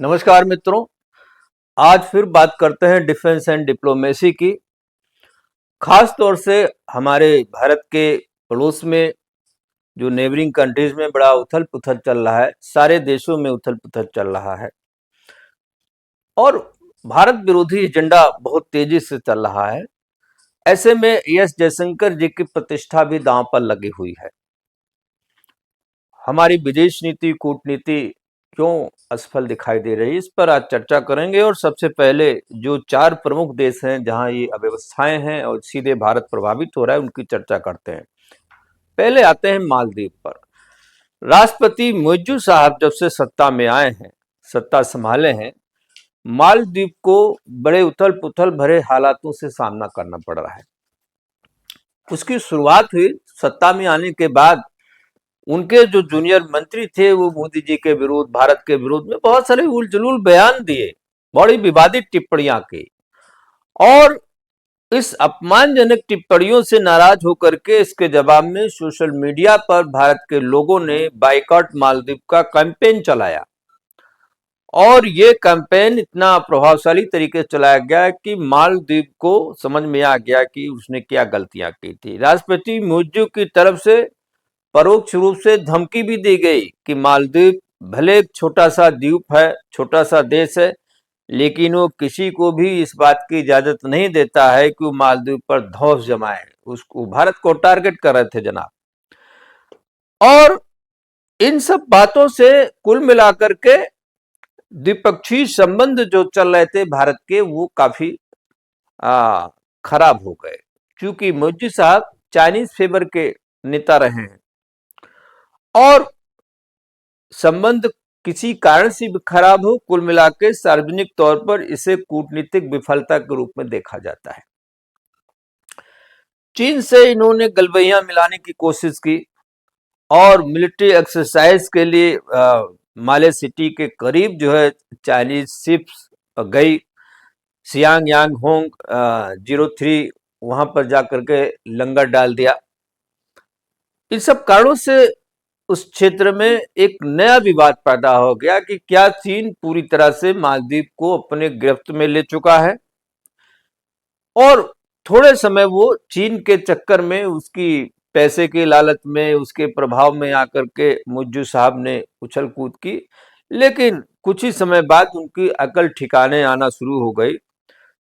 नमस्कार मित्रों। आज फिर बात करते हैं डिफेंस एंड डिप्लोमेसी की। खास तौर से हमारे भारत के पड़ोस में जो नेबरिंग कंट्रीज में बड़ा उथल पुथल चल रहा है, सारे देशों में उथल पुथल चल रहा है और भारत विरोधी एजेंडा बहुत तेजी से चल रहा है। ऐसे में एस जयशंकर जी की प्रतिष्ठा भी दांव पर लगी हुई है। हमारी विदेश नीति कूटनीति क्यों असफल दिखाई दे रही है, इस पर आज चर्चा करेंगे। और सबसे पहले जो 4 प्रमुख देश हैं जहां ये अव्यवस्थाएं हैं और सीधे भारत प्रभावित हो रहा है, उनकी चर्चा करते हैं। पहले आते हैं मालदीव पर। राष्ट्रपति मुइज्जू साहब जब से सत्ता में आए हैं, सत्ता संभाले हैं, मालदीव को बड़े उथल पुथल भरे हालातों से सामना करना पड़ रहा है। उसकी शुरुआत हुई सत्ता में आने के बाद। उनके जो जूनियर मंत्री थे वो मोदी जी के विरोध, भारत के विरोध में बहुत सारे उलझुल बयान दिए, बड़ी विवादित टिप्पणियां की। और इस अपमानजनक टिप्पणियों से नाराज होकर के इसके जवाब में सोशल मीडिया पर भारत के लोगों ने बाइकॉट मालदीव का कैंपेन चलाया। और ये कैंपेन इतना प्रभावशाली तरीके से चलाया गया कि मालदीव को समझ में आ गया कि उसने क्या गलतियां की थी। राष्ट्रपति मुइज्जू की तरफ से परोक्ष रूप से धमकी भी दी गई कि मालदीव भले एक छोटा सा द्वीप है, छोटा सा देश है, लेकिन वो किसी को भी इस बात की इजाजत नहीं देता है कि वो मालदीव पर धौंस जमाए। उसको भारत को टारगेट कर रहे थे जनाब। और इन सब बातों से कुल मिलाकर के द्विपक्षीय संबंध जो चल रहे थे भारत के, वो काफी खराब हो गए, क्योंकि मोदी साहब चाइनीज फेवर के नेता रहे हैं और संबंध किसी कारण से भी खराब हो, कुल मिलाकर सार्वजनिक तौर पर इसे कूटनीतिक विफलता के रूप में देखा जाता है। चीन से इन्होंने गलबैया मिलाने की कोशिश की और मिलिट्री एक्सरसाइज के लिए माले सिटी के करीब जो है चाइनीज शिप्स गई। सियांग यांग होंग 03 वहां पर जाकर के लंगर डाल दिया। इन सब कारणों से उस क्षेत्र में एक नया विवाद पैदा हो गया कि क्या चीन पूरी तरह से मालदीव को अपने गिरफ्त में ले चुका है। और थोड़े समय वो चीन के चक्कर में, उसकी पैसे के लालच में, उसके प्रभाव में आकर के मुइज्जू साहब ने उछल कूद की। लेकिन कुछ ही समय बाद उनकी अकल ठिकाने आना शुरू हो गई।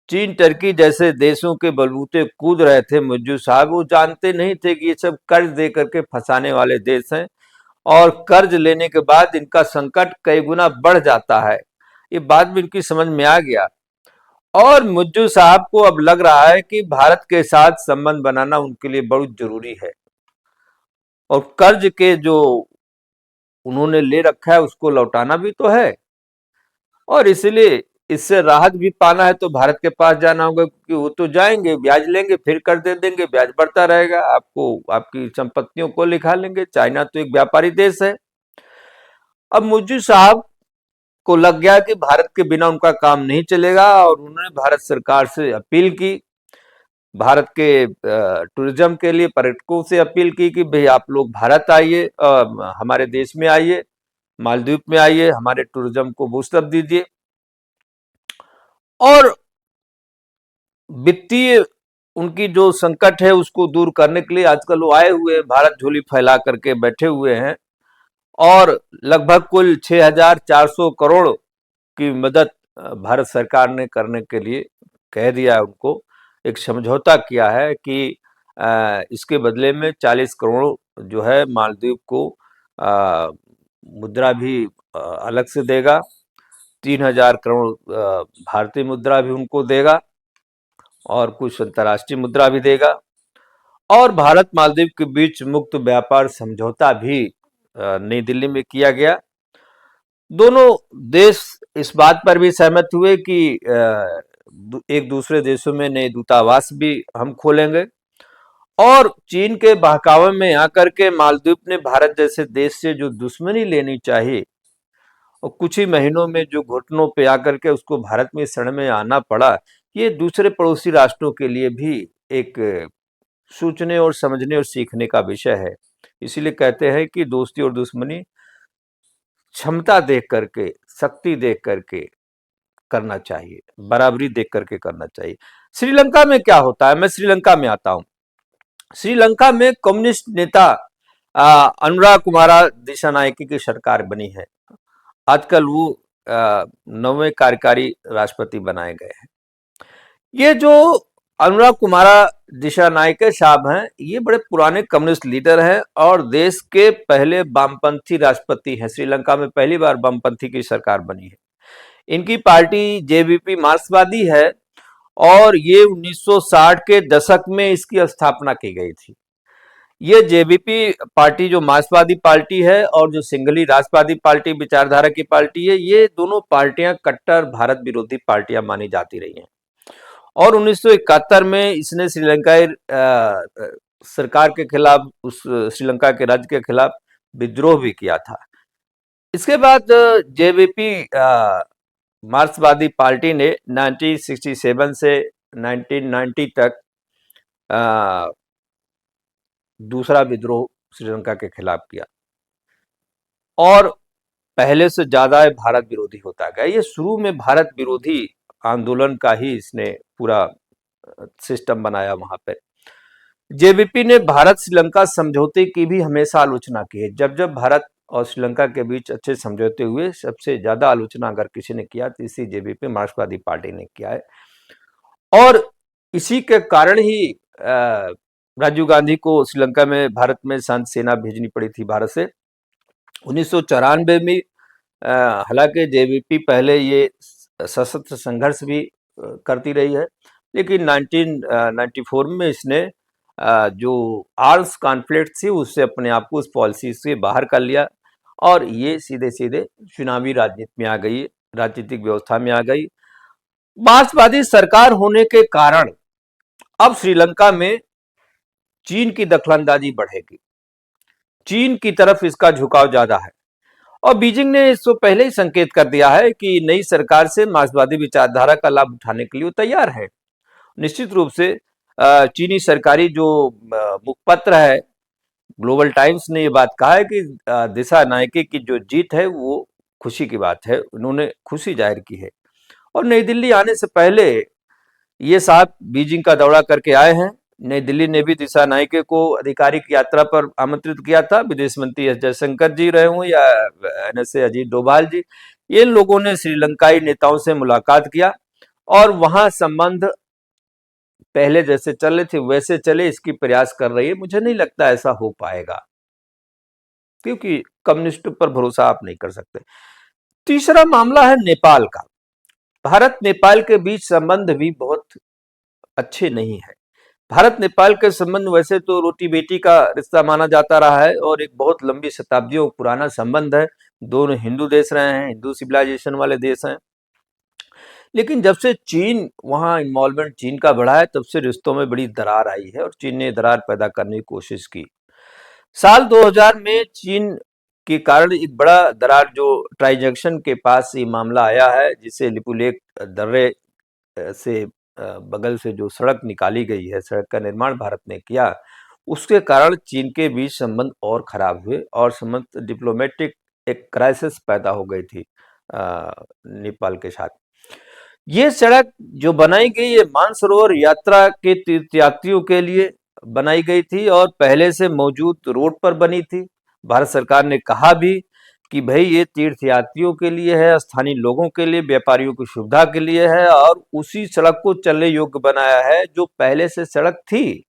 चीन टर्की जैसे देशों के बलबूते कूद रहे थे मुइज्जू साहब। वो जानते नहीं थे कि ये सब कर्ज दे करके फंसाने वाले देश हैं और कर्ज लेने के बाद इनका संकट कई गुना बढ़ जाता है। ये बात भी इनकी समझ में आ गया और मुइज्जू साहब को अब लग रहा है कि भारत के साथ संबंध बनाना उनके लिए बहुत जरूरी है और कर्ज के जो उन्होंने ले रखा है उसको लौटाना भी तो है। और इसलिए इससे राहत भी पाना है तो भारत के पास जाना होगा, क्योंकि वो तो जाएंगे, ब्याज लेंगे, फिर कर दे देंगे, ब्याज बढ़ता रहेगा, आपको आपकी संपत्तियों को लिखा लेंगे। चाइना तो एक व्यापारी देश है। अब मुइज्जू साहब को लग गया कि भारत के बिना उनका काम नहीं चलेगा और उन्होंने भारत सरकार से अपील की, भारत के टूरिज्म के लिए पर्यटकों से अपील की कि भाई आप लोग भारत आइए, हमारे देश में आइए, मालदीव में आइए, हमारे टूरिज्म को बूस्टअप दीजिए। और वित्तीय उनकी जो संकट है उसको दूर करने के लिए आजकल वो आए हुए हैं, भारत झोली फैला करके बैठे हुए हैं और लगभग कुल 6,400 करोड़ की मदद भारत सरकार ने करने के लिए कह दिया है उनको। एक समझौता किया है कि इसके बदले में 40 करोड़ जो है मालदीव को मुद्रा भी अलग से देगा, 3,000 करोड़ भारतीय मुद्रा भी उनको देगा और कुछ अंतर्राष्ट्रीय मुद्रा भी देगा। और भारत मालदीव के बीच मुक्त व्यापार समझौता भी नई दिल्ली में किया गया। दोनों देश इस बात पर भी सहमत हुए कि एक दूसरे देशों में नए दूतावास भी हम खोलेंगे। और चीन के बहकावे में आकर के मालदीव ने भारत जैसे देश से जो दुश्मनी लेनी चाहिए और कुछ ही महीनों में जो घुटनों पे आकर के उसको भारत में शरण में आना पड़ा, ये दूसरे पड़ोसी राष्ट्रों के लिए भी एक सोचने और समझने और सीखने का विषय है। इसीलिए कहते हैं कि दोस्ती और दुश्मनी क्षमता देख करके, शक्ति देख करके करना चाहिए, बराबरी देख करके करना चाहिए। श्रीलंका में क्या होता है, मैं श्रीलंका में आता हूं। श्रीलंका में कम्युनिस्ट नेता अनुराग कुमारा दिशानायके की सरकार बनी है। आजकल वो 9वें कार्यकारी राष्ट्रपति बनाए गए हैं। ये जो अनुराग कुमारा दिशानायके साहब हैं, ये बड़े पुराने कम्युनिस्ट लीडर हैं और देश के पहले वामपंथी राष्ट्रपति हैं। श्रीलंका में पहली बार वामपंथी की सरकार बनी है। इनकी पार्टी जेवीपी मार्क्सवादी है और ये 1960 के दशक में इसकी स्थापना की गई थी। ये जेवीपी पार्टी जो मार्क्सवादी पार्टी है और जो सिंघली राष्ट्रवादी पार्टी विचारधारा की पार्टी है, ये दोनों पार्टियां कट्टर भारत विरोधी पार्टियां मानी जाती रही हैं। और 1971 में इसने श्रीलंकाई सरकार के खिलाफ, उस श्रीलंका के राज्य के खिलाफ विद्रोह भी किया था। इसके बाद जेवीपी मार्क्सवादी पार्टी ने 1967 से 1990 तक दूसरा विद्रोह श्रीलंका के खिलाफ किया और पहले से ज्यादा भारत विरोधी होता गया। ये शुरू में भारत विरोधी आंदोलन का ही इसने पूरा सिस्टम बनाया। वहां पे जेवीपी ने भारत श्रीलंका समझौते की भी हमेशा आलोचना की है। जब जब भारत और श्रीलंका के बीच अच्छे समझौते हुए, सबसे ज्यादा आलोचना अगर किसी ने किया तो इसी जेवीपी मार्क्सवादी पार्टी ने किया है। और इसी के कारण ही राजीव गांधी को श्रीलंका में भारत में शांति सेना भेजनी पड़ी थी भारत से। 1994 में हालांकि जेवीपी पहले ये सशस्त्र संघर्ष भी करती रही है, लेकिन 1994 में इसने जो आर्म्स कॉन्फ्लिक्ट थी उससे अपने आप को उस पॉलिसी से बाहर कर लिया और ये सीधे सीधे चुनावी राजनीति में आ गई, राजनीतिक व्यवस्था में आ गई। मार्क्सवादी सरकार होने के कारण अब श्रीलंका में चीन की दखलंदाजी बढ़ेगी, चीन की तरफ इसका झुकाव ज्यादा है और बीजिंग ने इसको पहले ही संकेत कर दिया है कि नई सरकार से मार्क्सवादी विचारधारा का लाभ उठाने के लिए वो तैयार है। निश्चित रूप से चीनी सरकारी जो मुखपत्र है ग्लोबल टाइम्स ने ये बात कहा है कि दिशानायके की जो जीत है वो खुशी की बात है, उन्होंने खुशी जाहिर की है। और नई दिल्ली आने से पहले ये साहब बीजिंग का दौरा करके आए हैं। नई दिल्ली ने भी दिशानायके को आधिकारिक यात्रा पर आमंत्रित किया था। विदेश मंत्री एस जयशंकर जी रहे हों या NSA अजीत डोभाल जी, ये लोगों ने श्रीलंकाई नेताओं से मुलाकात किया और वहां संबंध पहले जैसे चल रहे थे वैसे चले, इसकी प्रयास कर रही है। मुझे नहीं लगता ऐसा हो पाएगा क्योंकि कम्युनिस्ट पर भरोसा आप नहीं कर सकते। तीसरा मामला है नेपाल का। भारत नेपाल के बीच संबंध भी बहुत अच्छे नहीं है। भारत नेपाल के संबंध वैसे तो रोटी बेटी का रिश्ता माना जाता रहा है और एक बहुत लंबी शताब्दियों पुराना संबंध है। दोनों हिंदू देश रहे हैं, हिंदू सिविलाइजेशन वाले देश हैं। लेकिन जब से चीन वहां इन्वॉल्वमेंट चीन का बढ़ा है तब से रिश्तों में बड़ी दरार आई है और चीन ने दरार पैदा करने की कोशिश की। साल 2000 में चीन के कारण एक बड़ा दरार जो ट्राई जंक्शन के पास ये मामला आया है, जिसे लिपुलेख दर्रे से बगल से जो सड़क निकाली गई है, सड़क का निर्माण भारत ने किया, उसके कारण चीन के बीच संबंध और खराब हुए और संबंध डिप्लोमेटिक एक क्राइसिस पैदा हो गई थी नेपाल के साथ। ये सड़क जो बनाई गई ये मानसरोवर यात्रा के तीर्थयात्रियों के लिए बनाई गई थी और पहले से मौजूद रोड पर बनी थी। भारत सरकार ने कहा भी कि भाई ये तीर्थयात्रियों के लिए है, स्थानीय लोगों के लिए, व्यापारियों की सुविधा के लिए है और उसी सड़क को चलने योग्य बनाया है जो पहले से सड़क थी।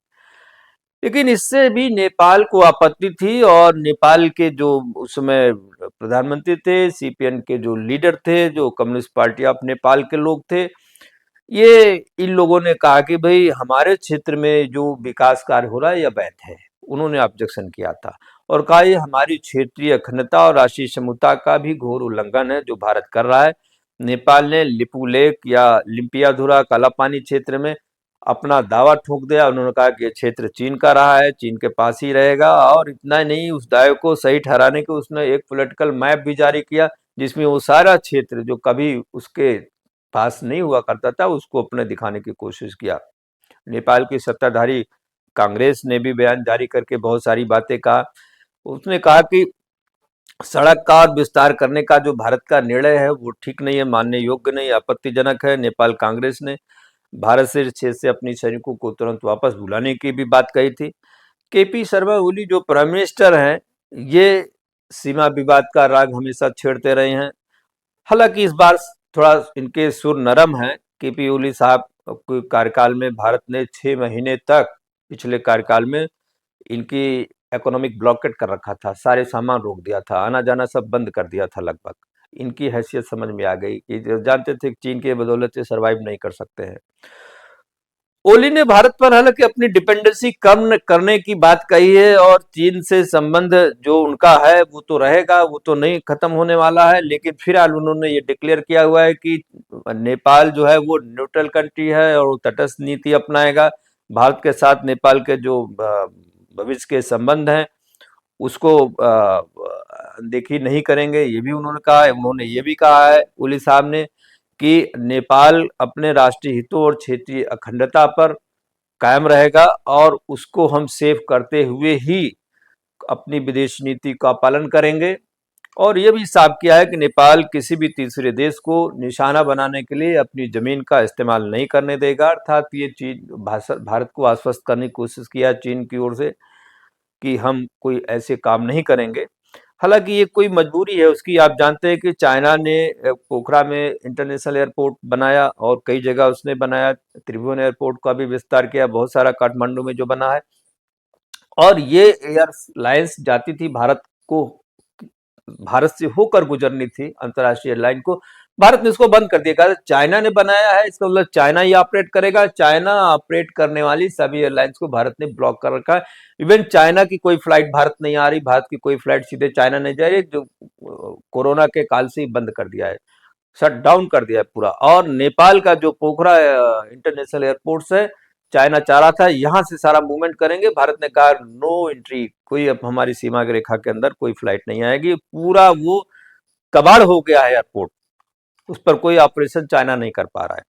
लेकिन इससे भी नेपाल को आपत्ति थी और नेपाल के जो उस समय प्रधानमंत्री थे, CPN के जो लीडर थे, जो कम्युनिस्ट पार्टी ऑफ नेपाल के लोग थे, ये इन लोगों ने कहा कि भाई हमारे क्षेत्र में जो विकास कार्य हो रहा है यह अवैध है। उन्होंने ऑब्जेक्शन किया था और कहा ये हमारी क्षेत्रीय अखंडता और राष्ट्रीय समता का भी घोर उल्लंघन है जो भारत कर रहा है। नेपाल ने लिपुलेख या लिम्पियाधुरा कालापानी क्षेत्र में अपना दावा ठोक दिया। उन्होंने कहा कि ये क्षेत्र चीन का रहा है, चीन के पास ही रहेगा और इतना नहीं, उस दावे को सही ठहराने के उसने एक पॉलिटिकल मैप भी जारी किया जिसमें वो सारा क्षेत्र जो कभी उसके पास नहीं हुआ करता था उसको अपने दिखाने की कोशिश किया। नेपाल की सत्ताधारी कांग्रेस ने भी बयान जारी करके बहुत सारी बातें कहा। उसने कहा कि सड़क का और विस्तार करने का जो भारत का निर्णय है वो ठीक नहीं है, मानने योग्य नहीं, आपत्तिजनक है। नेपाल कांग्रेस ने भारत से क्षेत्र से अपनी सैनिकों को तुरंत वापस बुलाने की भी बात कही थी। केपी शर्मा ओली जो प्राइम मिनिस्टर हैं, ये सीमा विवाद का राग हमेशा छेड़ते रहे हैं। हालांकि इस बार थोड़ा इनके सुर नरम हैं। केपी ओली साहब के कार्यकाल में भारत ने 6 महीने तक, पिछले कार्यकाल में, इनकी इकोनॉमिक ब्लॉकेट कर रखा था, सारे सामान रोक दिया था, आना जाना सब बंद कर दिया था लगभग। इनकी हैसियत समझ में आ गई कि जो जानते थे कि चीन के बदौलत से सरवाइव नहीं कर सकते हैं। ओली ने भारत पर हालांकि अपनी डिपेंडेंसी कम करने की बात कही है, और चीन से संबंध जो उनका है वो तो रहेगा, वो तो नहीं खत्म होने वाला है। लेकिन फिलहाल उन्होंने ये डिक्लेयर किया हुआ है कि नेपाल जो है वो न्यूट्रल कंट्री है और वो तटस्थ नीति अपनाएगा। भारत के साथ नेपाल के जो भविष्य के संबंध हैं उसको देखी नहीं करेंगे, ये भी उन्होंने कहा है। उन्होंने ये भी कहा है ओली साहब ने कि नेपाल अपने राष्ट्रीय हितों और क्षेत्रीय अखंडता पर कायम रहेगा और उसको हम सेव करते हुए ही अपनी विदेश नीति का पालन करेंगे। और ये भी साफ किया है कि नेपाल किसी भी तीसरे देश को निशाना बनाने के लिए अपनी जमीन का इस्तेमाल नहीं करने देगा। अर्थात ये चीज भारत को आश्वस्त करने की कोशिश किया चीन की ओर से कि हम कोई ऐसे काम नहीं करेंगे। हालांकि ये कोई मजबूरी है उसकी। आप जानते हैं कि चाइना ने पोखरा में इंटरनेशनल एयरपोर्ट बनाया और कई जगह उसने बनाया, त्रिभुवन एयरपोर्ट का भी विस्तार किया, बहुत सारा काठमांडू में जो बना है। और ये एयरलाइंस जाती थी भारत को, भारत से होकर गुजरनी थी अंतर्राष्ट्रीय एयरलाइन को, भारत ने इसको बंद कर दिया। कहा चाइना ने बनाया है, इसका मतलब चाइना ही ऑपरेट करेगा। चाइना ऑपरेट करने वाली सभी एयरलाइंस को भारत ने ब्लॉक कर रखा है। इवन चाइना की कोई फ्लाइट भारत नहीं आ रही, भारत की कोई फ्लाइट सीधे चाइना नहीं जा रही, जो कोरोना के काल से ही बंद कर दिया है, शट डाउन कर दिया है पूरा। और नेपाल का जो पोखरा इंटरनेशनल एयरपोर्ट है, चाइना चाह रहा था यहां से सारा मूवमेंट करेंगे, भारत ने कहा नो एंट्री, कोई अब हमारी सीमा की रेखा के अंदर कोई फ्लाइट नहीं आएगी। पूरा वो कबाड़ हो गया है एयरपोर्ट, उस पर कोई ऑपरेशन चाइना नहीं कर पा रहा है।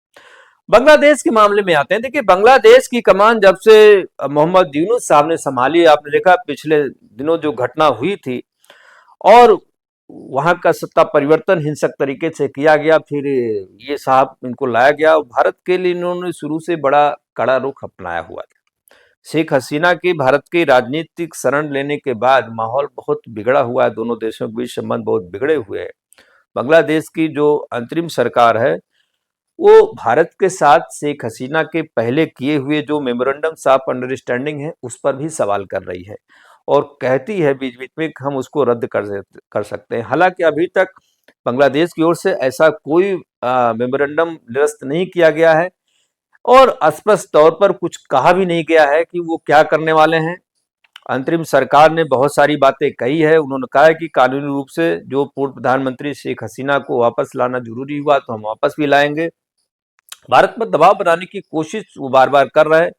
बांग्लादेश के मामले में आते हैं। देखिए, बांग्लादेश की कमान जब से मोहम्मद यूनुस साहब ने संभाली, आपने देखा पिछले दिनों जो घटना हुई थी, और वहां का सत्ता परिवर्तन हिंसक तरीके से किया गया, फिर ये साहब इनको लाया गया। भारत के लिए इन्होंने शुरू से बड़ा कड़ा रुख अपनाया हुआ था। शेख हसीना की भारत की राजनीतिक शरण लेने के बाद माहौल बहुत बिगड़ा हुआ है, दोनों देशों के बीच संबंध बहुत बिगड़े हुए हैं। बांग्लादेश की जो अंतरिम सरकार है वो भारत के साथ शेख हसीना के पहले किए हुए जो मेमोरेंडम्स ऑफ अंडरस्टैंडिंग है उस पर भी सवाल कर रही है, और कहती है बीच बीच में कि हम उसको रद्द कर सकते हैं। हालांकि अभी तक बांग्लादेश की ओर से ऐसा कोई मेमोरेंडम निरस्त नहीं किया गया है, और स्पष्ट तौर पर कुछ कहा भी नहीं गया है कि वो क्या करने वाले हैं। अंतरिम सरकार ने बहुत सारी बातें कही है। उन्होंने कहा है कि कानूनी रूप से जो पूर्व प्रधानमंत्री शेख हसीना को वापस लाना जरूरी हुआ तो हम वापस भी लाएंगे। भारत पर दबाव बनाने की कोशिश वो बार बार कर रहे हैं,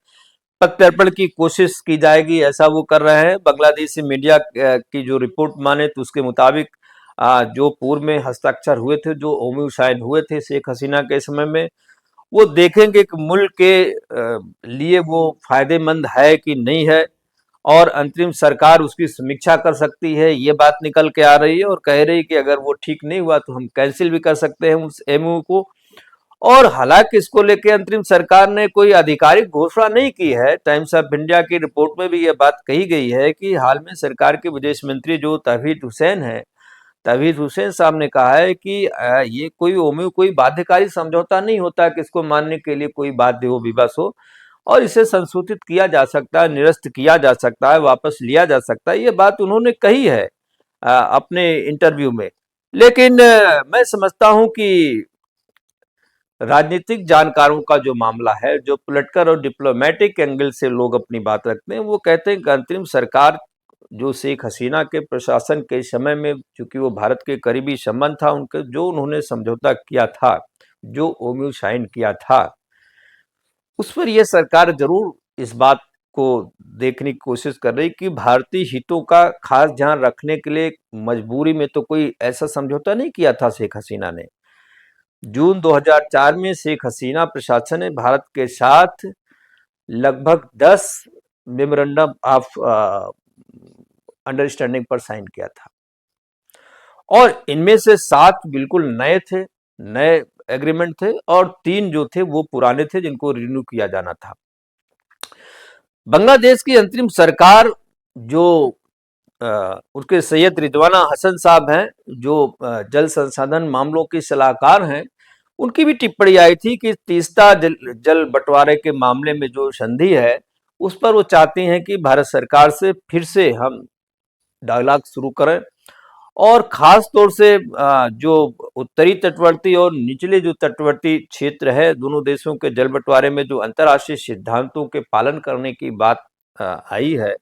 प्रत्यर्पण की कोशिश की जाएगी ऐसा वो कर रहे हैं। बांग्लादेशी मीडिया की जो रिपोर्ट माने तो उसके मुताबिक जो पूर्व में हस्ताक्षर हुए थे, जो ओमयू साइन हुए थे शेख हसीना के समय में, वो देखेंगे कि मुल्क के लिए वो फायदेमंद है कि नहीं है, और अंतरिम सरकार उसकी समीक्षा कर सकती है। ये बात निकल के आ रही है और कह रही है कि अगर वो ठीक नहीं हुआ तो हम कैंसिल भी कर सकते हैं उस एमओयू को। और हालांकि इसको लेकर अंतरिम सरकार ने कोई आधिकारिक घोषणा नहीं की है। टाइम्स ऑफ इंडिया की रिपोर्ट में भी यह बात कही गई है कि हाल में सरकार के विदेश मंत्री जो तौहीद हुसैन है, तौहीद हुसैन साहब ने कहा है कि ये कोई ओमयू कोई बाध्यकारी समझौता नहीं होता कि इसको मानने के लिए कोई बाध्य हो, विवश हो, और इसे संशोधित किया जा सकता है, निरस्त किया जा सकता है, वापस लिया जा सकता है। ये बात उन्होंने कही है अपने इंटरव्यू में। लेकिन मैं समझता हूं कि राजनीतिक जानकारों का जो मामला है, जो पॉलिटिकल और डिप्लोमेटिक एंगल से लोग अपनी बात रखते हैं, वो कहते हैं कि अंतरिम सरकार जो शेख हसीना के प्रशासन के समय में, चूंकि वो भारत के करीबी संबंध था उनके, जो उन्होंने समझौता किया था, जो ओमयू साइन किया था, उस पर यह सरकार जरूर इस बात को देखने की कोशिश कर रही कि भारतीय हितों का खास ध्यान रखने के लिए मजबूरी में तो कोई ऐसा समझौता नहीं किया था शेख हसीना ने। जून 2004 में शेख हसीना प्रशासन ने भारत के साथ लगभग 10 मेमोरेंडम ऑफ अंडरस्टैंडिंग पर साइन किया था। और इनमें से 7 बिल्कुल नए थे, नए एग्रीमेंट थे, और 3 जो थे वो पुराने थे जिनको रिन्यू किया जाना था। बांग्लादेश की अंतरिम सरकार जो उसके सैयद रिजवाना हसन साहब हैं, जो जल संसाधन मामलों के सलाहकार हैं, उनकी भी टिप्पणी आई थी कि तीस्ता जल बंटवारे के मामले में जो संधि है उस पर वो चाहती हैं कि भारत सरकार से फिर से हम डायलॉग शुरू करें, और खास तौर से जो उत्तरी तटवर्ती और निचले जो तटवर्ती क्षेत्र है, दोनों देशों के जल बंटवारे में जो अंतर्राष्ट्रीय सिद्धांतों के पालन करने की बात आई है,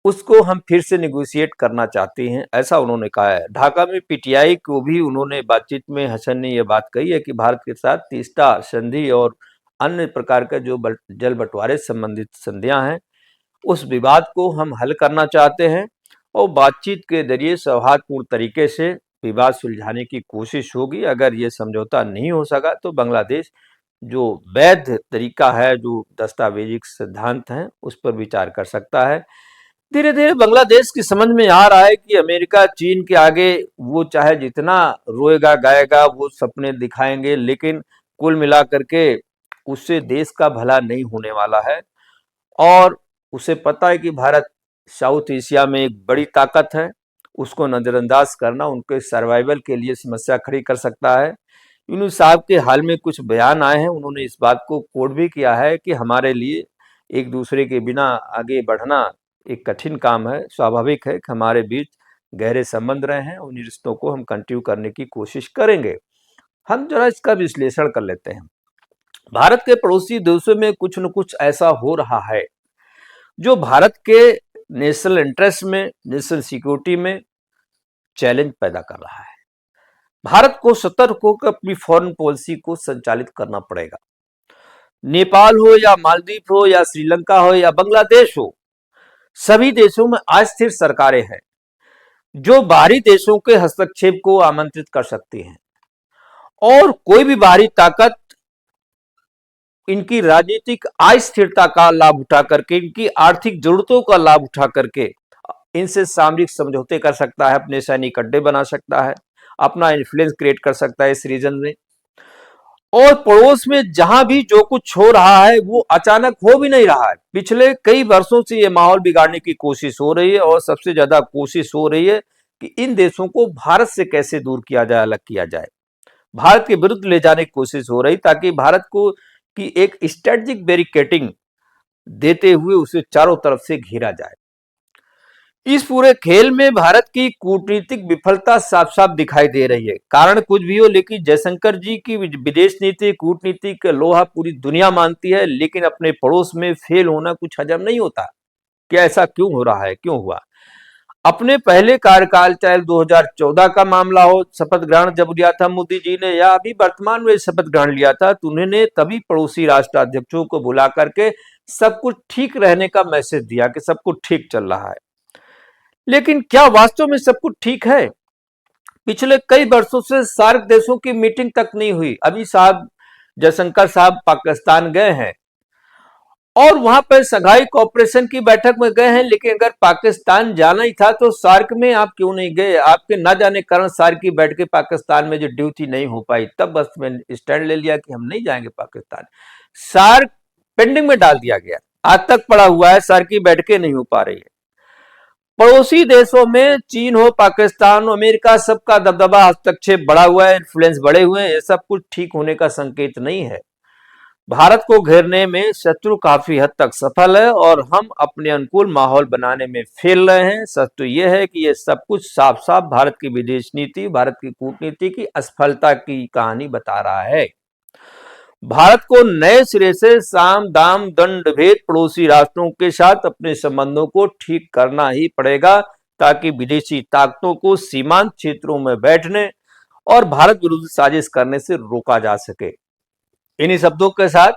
उसको हम फिर से नेगोशिएट करना चाहते हैं, ऐसा उन्होंने कहा है। ढाका में पीटीआई को भी उन्होंने बातचीत में हसन ने यह बात कही है कि भारत के साथ तीस्ता संधि और अन्य प्रकार का जो जल बंटवारे संबंधित संधियां हैं, उस विवाद को हम हल करना चाहते हैं और बातचीत के जरिए सौहार्दपूर्ण तरीके से विवाद सुलझाने की कोशिश होगी। अगर ये समझौता नहीं हो सका तो बांग्लादेश जो वैध तरीका है, जो दस्तावेजिक सिद्धांत हैं, उस पर विचार कर सकता है। धीरे धीरे बांग्लादेश की समझ में आ रहा है कि अमेरिका चीन के आगे वो चाहे जितना रोएगा गाएगा, वो सपने दिखाएंगे, लेकिन कुल मिलाकर के उससे देश का भला नहीं होने वाला है। और उसे पता है कि भारत साउथ एशिया में एक बड़ी ताकत है, उसको नजरअंदाज करना उनके सर्वाइवल के लिए समस्या खड़ी कर सकता है। यूनुस साहब के हाल में कुछ बयान आए हैं, उन्होंने इस बात को कोट भी किया है कि हमारे लिए एक दूसरे के बिना आगे बढ़ना एक कठिन काम है। स्वाभाविक है कि हमारे बीच गहरे संबंध रहे हैं, उन रिश्तों को हम कंटिन्यू करने की कोशिश करेंगे। हम जरा इसका विश्लेषण कर लेते हैं। भारत के पड़ोसी देशों में कुछ न कुछ ऐसा हो रहा है जो भारत के नेशनल इंटरेस्ट में, नेशनल सिक्योरिटी में चैलेंज पैदा कर रहा है। भारत को सतर्क होकर अपनी फॉरेन पॉलिसी को संचालित करना पड़ेगा। नेपाल हो या मालदीव हो या श्रीलंका हो या बांग्लादेश हो, सभी देशों में अस्थिर सरकारें हैं जो बाहरी देशों के हस्तक्षेप को आमंत्रित कर सकती हैं, और कोई भी बाहरी ताकत इनकी राजनीतिक अस्थिरता का लाभ उठा करके, इनकी आर्थिक जरूरतों का लाभ उठा करके इनसे सामरिक समझौते कर सकता है, अपने सैनिक अड्डे बना सकता है, अपना इन्फ्लुएंस क्रिएट कर सकता है इस रीजन में। और पड़ोस में जहां भी जो कुछ हो रहा है वो अचानक हो भी नहीं रहा है। पिछले कई वर्षों से ये माहौल बिगाड़ने की कोशिश हो रही है, और सबसे ज्यादा कोशिश हो रही है कि इन देशों को भारत से कैसे दूर किया जाए, अलग किया जाए, भारत के विरुद्ध ले जाने की कोशिश हो रही, ताकि भारत को की एक स्ट्रेटेजिक बैरिकेडिंग देते हुए उसे चारों तरफ से घेरा जाए। इस पूरे खेल में भारत की कूटनीतिक विफलता साफ साफ दिखाई दे रही है। कारण कुछ भी हो, लेकिन जयशंकर जी की विदेश नीति, कूटनीति का लोहा पूरी दुनिया मानती है, लेकिन अपने पड़ोस में फेल होना कुछ हजम नहीं होता। क्या ऐसा क्यों हो रहा है, क्यों हुआ? अपने पहले कार्यकाल, चाहे 2014 का मामला हो, शपथ ग्रहण जब लिया था मोदी जी ने, या अभी वर्तमान में शपथ ग्रहण लिया था, तो उन्होंने तभी पड़ोसी राष्ट्राध्यक्षों को बुला करके सब कुछ ठीक रहने का मैसेज दिया कि सब कुछ ठीक चल रहा है। लेकिन क्या वास्तव में सब कुछ ठीक है? पिछले कई वर्षों से सार्क देशों की मीटिंग तक नहीं हुई। अभी साहब जयशंकर साहब पाकिस्तान गए हैं और वहां पर संघाई कोऑपरेशन की बैठक में गए हैं, लेकिन अगर पाकिस्तान जाना ही था तो सार्क में आप क्यों नहीं गए? आपके ना जाने कारण सार्क की बैठकें पाकिस्तान में जो ड्यूटी नहीं हो पाई, तब बस मैंने स्टैंड ले लिया कि हम नहीं जाएंगे पाकिस्तान। सार्क पेंडिंग में डाल दिया गया, आज तक पड़ा हुआ है, सार्क की बैठकें नहीं हो पा रही है। पड़ोसी देशों में चीन हो, पाकिस्तान हो, अमेरिका, सबका दबदबा, हस्तक्षेप बढ़ा हुआ है, इन्फ्लुएंस बढ़े हुए हैं। ये सब कुछ ठीक होने का संकेत नहीं है। भारत को घेरने में शत्रु काफी हद तक सफल है और हम अपने अनुकूल माहौल बनाने में फेल रहे हैं। सच तो यह है कि यह सब कुछ साफ साफ भारत की विदेश नीति, भारत की कूटनीति की असफलता की कहानी बता रहा है। भारत को नए सिरे से साम दाम दंड भेद पड़ोसी राष्ट्रों के साथ अपने संबंधों को ठीक करना ही पड़ेगा, ताकि विदेशी ताकतों को सीमांत क्षेत्रों में बैठने और भारत विरुद्ध साजिश करने से रोका जा सके। इन्हीं शब्दों के साथ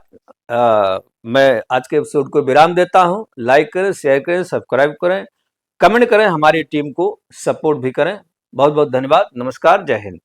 मैं आज के एपिसोड को विराम देता हूं। लाइक करें, शेयर करें, सब्सक्राइब करें, कमेंट करें, हमारी टीम को सपोर्ट भी करें। बहुत बहुत धन्यवाद। नमस्कार, जय हिंद।